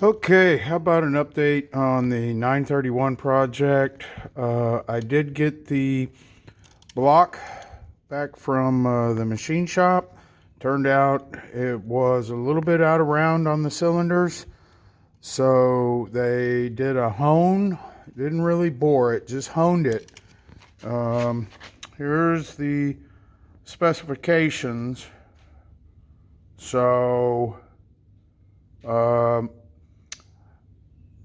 Okay, how about an update on the 931 project? I did get the block back from the machine shop. Turned out it was a little bit out of round on the cylinders, so they did a hone. Didn't really bore it, just honed it. Here's the specifications. So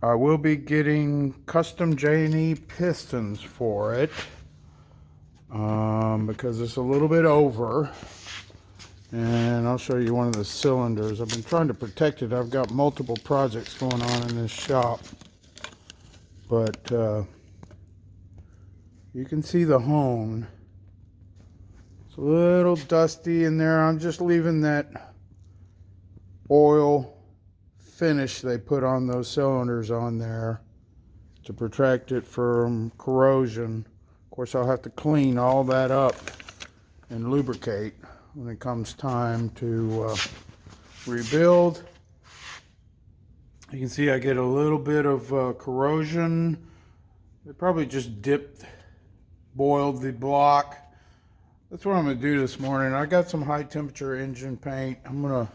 I will be getting custom J&E pistons for it because it's a little bit over. And I'll show you one of the cylinders. I've been trying to protect it. I've got multiple projects going on in this shop. But you can see the hone. It's a little dusty in there. I'm just leaving that oil finish they put on those cylinders on there to protect it from corrosion. Of course, I'll have to clean all that up and lubricate when it comes time to rebuild. You can see I get a little bit of corrosion. They probably just boiled the block. That's what I'm going to do this morning. I got some high temperature engine paint. I'm going to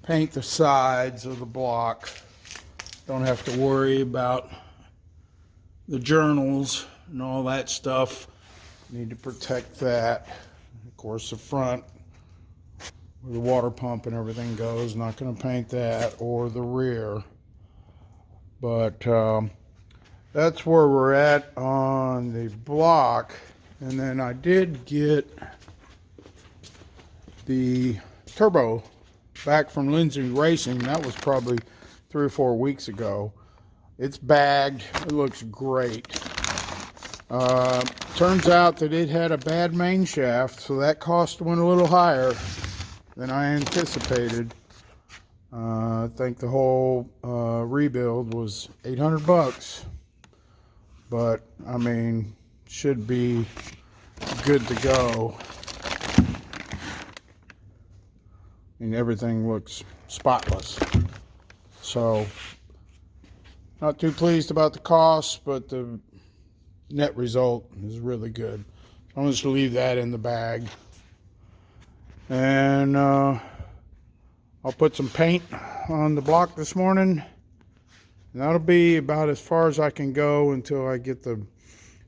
paint the sides of the block. Don't have to worry about the journals and all that stuff. Need to protect that. Of course, the front where the water pump and everything goes, not going to paint that, or the rear. But that's where we're at on the block. And then I did get the turbo back from Lindsay Racing. That was probably 3 or 4 weeks ago. It's bagged. It looks great. Turns out that it had a bad main shaft, so that cost went a little higher than I anticipated. I think the whole rebuild was $800, but I mean, should be good to go. And everything looks spotless. So, not too pleased about the cost, but the net result is really good. I'm just gonna leave that in the bag. And I'll put some paint on the block this morning. And that'll be about as far as I can go until I get the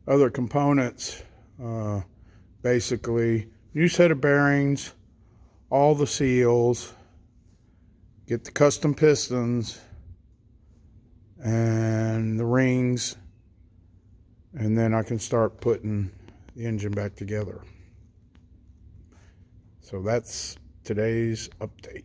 other components. Basically, new set of bearings, all the seals, get the custom pistons and the rings, and then I can start putting the engine back together. So that's today's update.